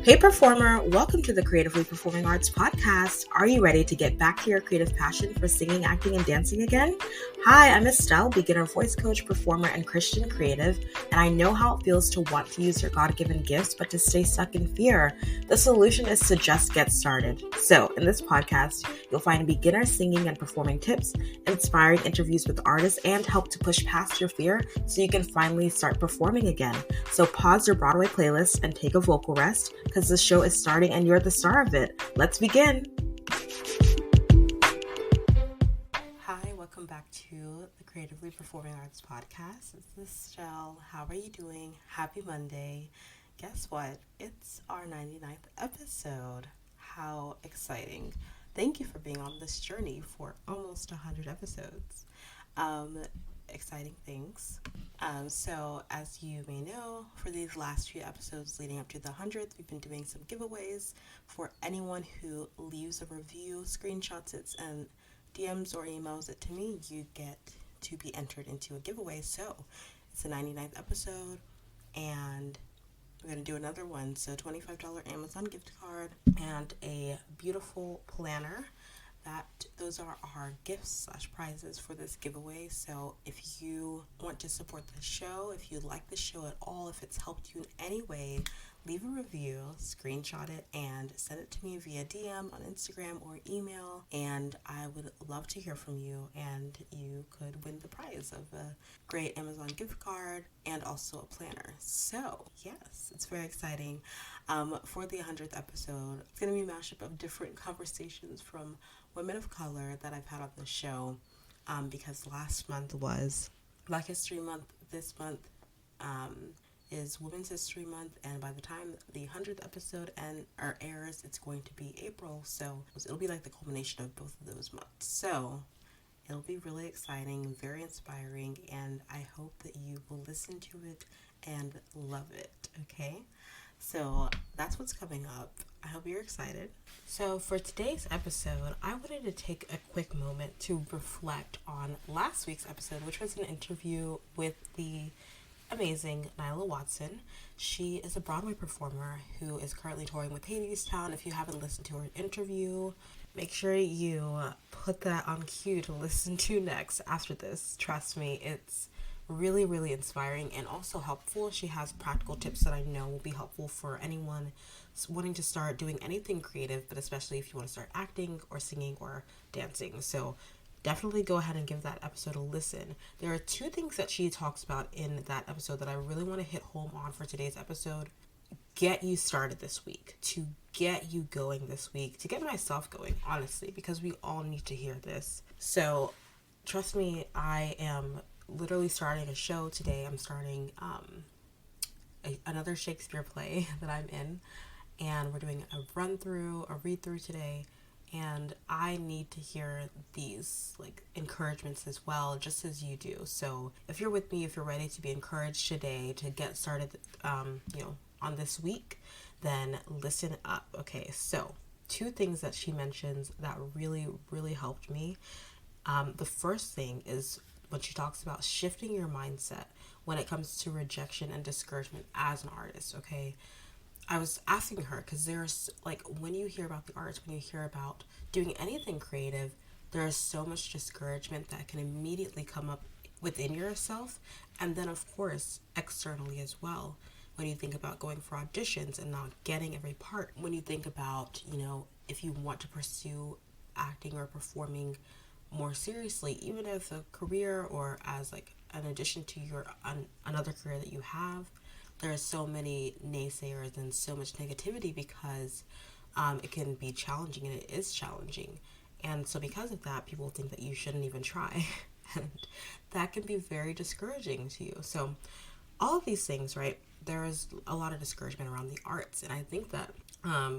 Hey performer, welcome to the Creatively Performing Arts podcast. Are you ready to get back to your creative passion for singing, acting, and dancing again? Hi, I'm Estelle, beginner voice coach, performer, and Christian creative, and I know how it feels to want to use your God-given gifts, but to stay stuck in fear. The solution is to just get started. So, in this podcast, you'll find beginner singing and performing tips, inspiring interviews with artists, and help to push past your fear so you can finally start performing again. So pause your Broadway playlist and take a vocal rest, because the show is starting and you're the star of it. Let's begin. Hi, welcome back to the Creatively Performing Arts podcast. This is Estelle. How are you doing? Happy Monday. Guess what? It's our 99th episode. How exciting. Thank you for being on this journey for almost 100 episodes. Exciting things. So as you may know, for these last few episodes leading up to the 100th, we've been doing some giveaways for anyone who leaves a review, screenshots it, and DMs or emails it to me. You get to be entered into a giveaway. So it's the 99th episode, and we're going to do another one. So $25 Amazon gift card and a beautiful planner. Those are our gifts / prizes for this giveaway. So if you want to support the show, if you like the show at all, if it's helped you in any way, leave a review, screenshot it, and send it to me via DM on Instagram or email. And I would love to hear from you, and you could win the prize of a great Amazon gift card and also a planner. So yes, it's very exciting. For the 100th episode, it's going to be a mashup of different conversations from women of color that I've had on the show, because last month was Black History Month. This month is Women's History Month, and by the time the 100th episode airs, it's going to be April, so it'll be like the culmination of both of those months. So it'll be really exciting, very inspiring, and I hope that you will listen to it and love it, okay? So that's what's coming up. I hope you're excited. So for today's episode, I wanted to take a quick moment to reflect on last week's episode, which was an interview with the amazing Nyla Watson. She is a Broadway performer who is currently touring with Hadestown. If you haven't listened to her interview, make sure you put that on cue to listen to next after this. Trust me, it's really, really inspiring and also helpful. She has practical tips that I know will be helpful for anyone wanting to start doing anything creative, but especially if you want to start acting or singing or dancing. So definitely go ahead and give that episode a listen. There are two things that she talks about in that episode that I really want to hit home on for today's episode. Get you started this week, to get you going this week, to get myself going, honestly, because we all need to hear this. So trust me, I am literally starting a show today. I'm starting another Shakespeare play that I'm in, and we're doing a read-through today, and I need to hear these encouragements as well, just as you do. So if you're with me, if you're ready to be encouraged today to get started on this week, then listen up. Okay, so two things that she mentions that really, really helped me. The first thing is when she talks about shifting your mindset when it comes to rejection and discouragement as an artist, okay? I was asking her, because there's, when you hear about the arts, when you hear about doing anything creative, there is so much discouragement that can immediately come up within yourself, and then, of course, externally as well. When you think about going for auditions and not getting every part, when you think about, if you want to pursue acting or performing more seriously, even as a career or as an addition to your another career that you have, there are so many naysayers and so much negativity because it can be challenging, and it is challenging. And so because of that, people think that you shouldn't even try. And that can be very discouraging to you. So all of these things, right? There is a lot of discouragement around the arts. And I think that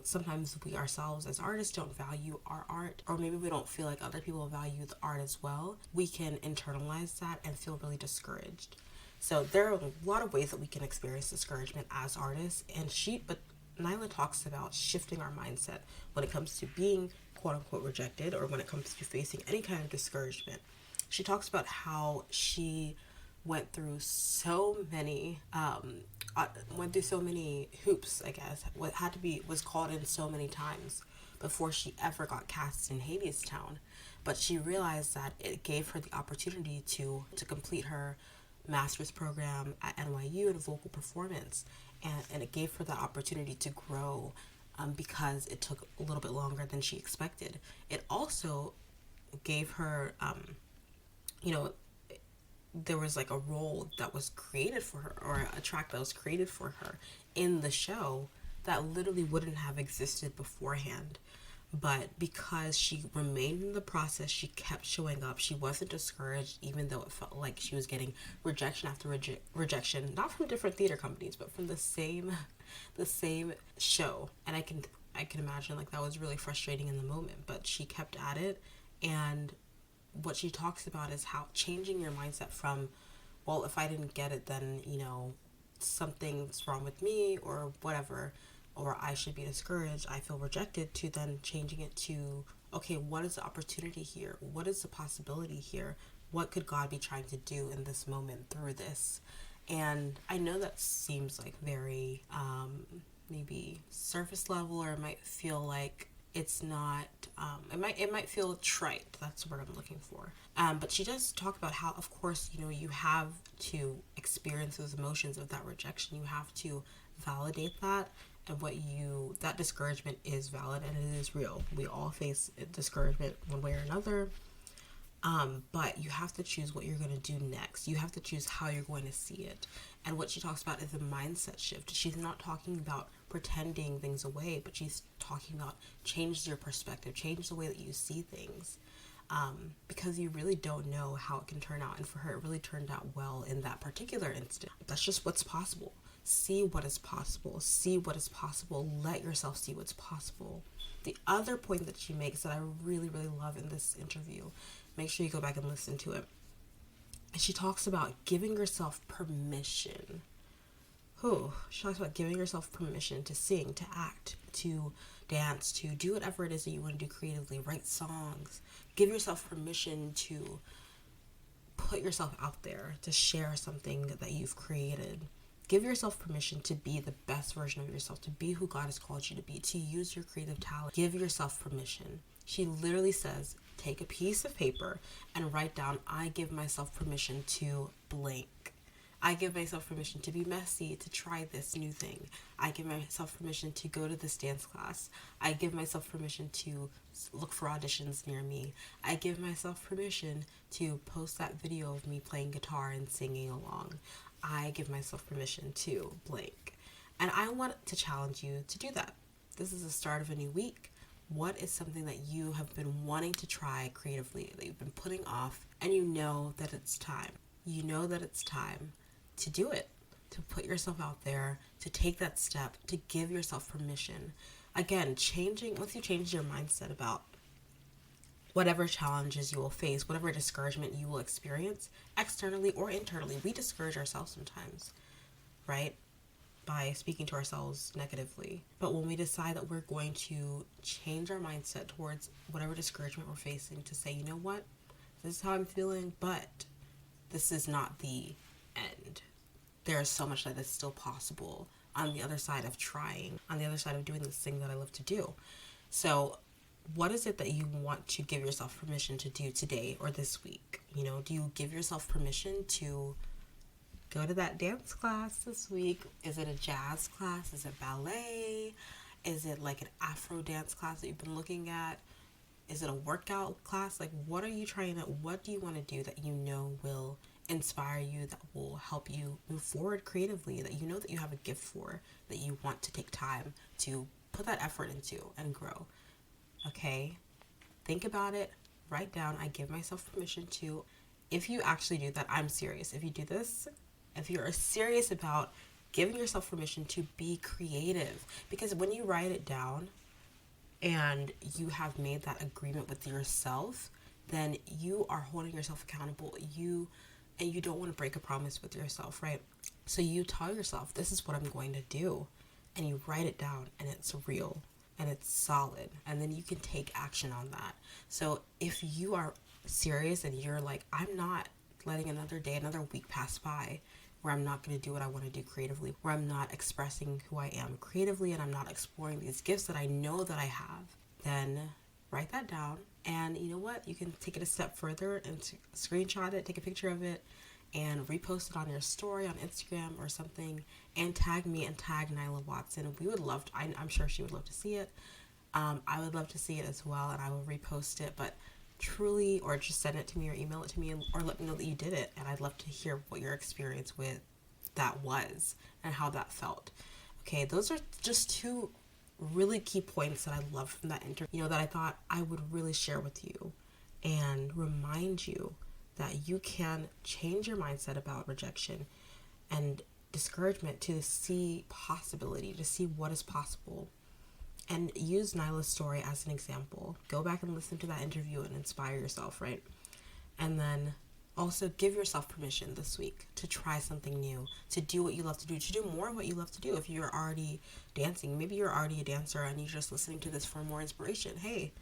sometimes we ourselves as artists don't value our art, or maybe we don't feel like other people value the art as well. We can internalize that and feel really discouraged. So there are a lot of ways that we can experience discouragement as artists, but Nyla talks about shifting our mindset when it comes to being quote unquote rejected, or when it comes to facing any kind of discouragement. She talks about how she went through so many went through so many hoops, I guess. What had to be was called in so many times before she ever got cast in Hadestown. But she realized that it gave her the opportunity to complete her master's program at NYU in vocal performance, and it gave her that opportunity to grow, because it took a little bit longer than she expected. It also gave her, you know, there was like a role that was created for her, or a track that was created for her in the show that literally wouldn't have existed beforehand. But because she remained in the process, she kept showing up. She wasn't discouraged, even though it felt like she was getting rejection after rejection, not from different theater companies, but from the same show. And I can imagine like that was really frustrating in the moment. But she kept at it, and what she talks about is how changing your mindset from, well, if I didn't get it, then, something's wrong with me or whatever, or I should be discouraged, I feel rejected, to then changing it to, okay, what is the opportunity here? What is the possibility here? What could God be trying to do in this moment through this? And I know that seems like very maybe surface level, or it might feel like it's not, it might feel trite. That's what I'm looking for. But she does talk about how, of course, you have to experience those emotions of that rejection. You have to validate that, and that discouragement is valid and it is real. We all face discouragement one way or another. But you have to choose what you're going to do next. You have to choose how you're going to see it. And what she talks about is a mindset shift. She's not talking about pretending things away, but she's talking about change your perspective, change the way that you see things. Because you really don't know how it can turn out. And for her, it really turned out well in that particular instant. That's just what's possible. See what is possible. See what is possible. Let yourself see what's possible. The other point that she makes that I really, really love in this interview, make sure you go back and listen to it. And she talks about giving yourself permission. She talks about giving yourself permission to sing, to act, to dance, to do whatever it is that you want to do creatively, write songs. Give yourself permission to put yourself out there, to share something that you've created. Give yourself permission to be the best version of yourself, to be who God has called you to be, to use your creative talent. Give yourself permission. She literally says, take a piece of paper and write down, I give myself permission to blank. I give myself permission to be messy, to try this new thing. I give myself permission to go to this dance class. I give myself permission to look for auditions near me. I give myself permission to post that video of me playing guitar and singing along. I give myself permission to blank. And I want to challenge you to do that. This is the start of a new week. What is something that you have been wanting to try creatively, that you've been putting off, and you know that it's time? You know that it's time to do it, to put yourself out there, to take that step, to give yourself permission. Again, once you change your mindset about whatever challenges you will face, whatever discouragement you will experience, externally or internally. We discourage ourselves sometimes, right? By speaking to ourselves negatively. But when we decide that we're going to change our mindset towards whatever discouragement we're facing, to say, you know what, this is how I'm feeling, but this is not the end. There is so much that is still possible on the other side of trying, on the other side of doing this thing that I love to do. So what is it that you want to give yourself permission to do today or this week? Do you give yourself permission to go to that dance class this week? Is it a jazz class? Is it ballet? Is it like an Afro dance class that you've been looking at? Is it a workout class? Like, what do you want to do that will inspire you, that will help you move forward creatively, that that you have a gift for, that you want to take time to put that effort into and grow? Okay, think about it, write down, I give myself permission to. If you actually do that, I'm serious. If you do this, if you're serious about giving yourself permission to be creative, because when you write it down and you have made that agreement with yourself, then you are holding yourself accountable. You don't want to break a promise with yourself, right? So you tell yourself, this is what I'm going to do, and you write it down, and it's real. And it's solid, and then you can take action on that. So if you are serious and you're like, I'm not letting another day, another week pass by where I'm not going to do what I want to do creatively, where I'm not expressing who I am creatively, and I'm not exploring these gifts that I know that I have, then write that down. And you know what? You can take it a step further and screenshot it, take a picture of it, and repost it on your story on Instagram or something, and tag me and tag Nyla Watson. We would love to, I'm sure she would love to see it. I would love to see it as well, and I will repost it. But truly, or just send it to me or email it to me, or let me know that you did it. And I'd love to hear what your experience with that was and how that felt. Okay, those are just two really key points that I love from that interview, that I thought I would really share with you and remind you that you can change your mindset about rejection and discouragement to see possibility, to see what is possible. And use Nyla's story as an example. Go back and listen to that interview and inspire yourself, right? And then also give yourself permission this week to try something new, to do what you love to do, to do more of what you love to do. If you're already dancing, maybe you're already a dancer and you're just listening to this for more inspiration. Hey,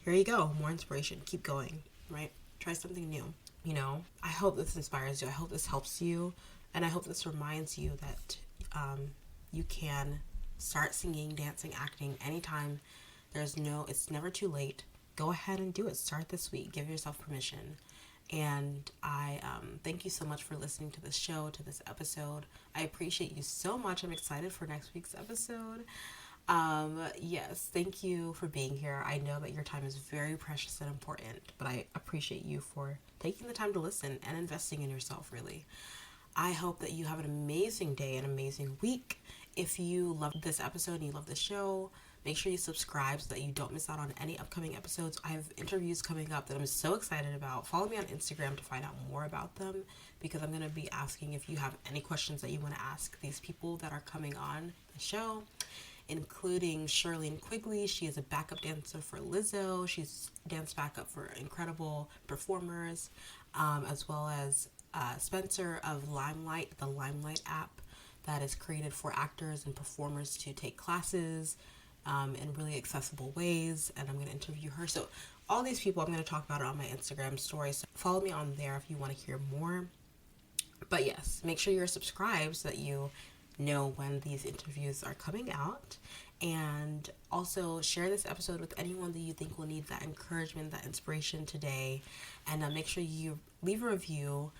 here you go, more inspiration. Keep going, right? Try something new. I hope this inspires you. I hope this helps you. And I hope this reminds you that you can start singing, dancing, acting anytime. It's never too late. Go ahead and do it. Start this week. Give yourself permission. And I thank you so much for listening to this show, to this episode. I appreciate you so much. I'm excited for next week's episode. Yes, thank you for being here. I know that your time is very precious and important, but I appreciate you for taking the time to listen and investing in yourself, really. I hope that you have an amazing day, an amazing week. If you loved this episode and you love the show, make sure you subscribe so that you don't miss out on any upcoming episodes. I have interviews coming up that I'm so excited about. Follow me on Instagram to find out more about them, because I'm going to be asking if you have any questions that you want to ask these people that are coming on the show, including Shirlene Quigley. She is a backup dancer for Lizzo. She's danced backup for incredible performers, as well as Spencer of Limelight, the Limelight app that is created for actors and performers to take classes in really accessible ways. And I'm going to interview her. So all these people, I'm going to talk about it on my Instagram story. So follow me on there if you want to hear more. But yes, make sure you're subscribed so that you know when these interviews are coming out. And also share this episode with anyone that you think will need that encouragement, that inspiration today. And make sure you leave a review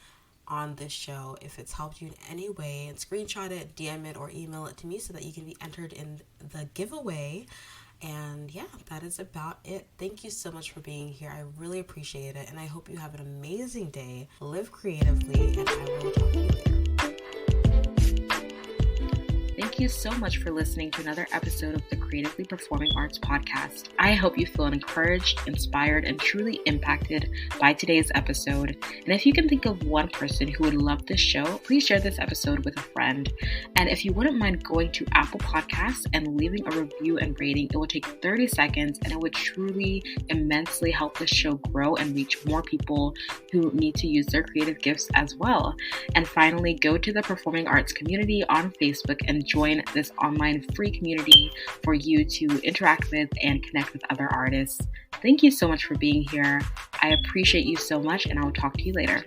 on this show if it's helped you in any way, and screenshot it, DM it, or email it to me so that you can be entered in the giveaway. And yeah, that is about it. Thank you so much for being here. I really appreciate it, and I hope you have an amazing day. Live creatively, and I will talk to you later. Thank you so much for listening to another episode of the Creatively Performing Arts podcast. I hope you feel encouraged, inspired, and truly impacted by today's episode. And if you can think of one person who would love this show, please share this episode with a friend. And if you wouldn't mind going to Apple Podcasts and leaving a review and rating, it would take 30 seconds and it would truly immensely help this show grow and reach more people who need to use their creative gifts as well. And finally, go to the Performing Arts community on Facebook and join this online free community for you to interact with and connect with other artists. Thank you so much for being here. I appreciate you so much, and I will talk to you later.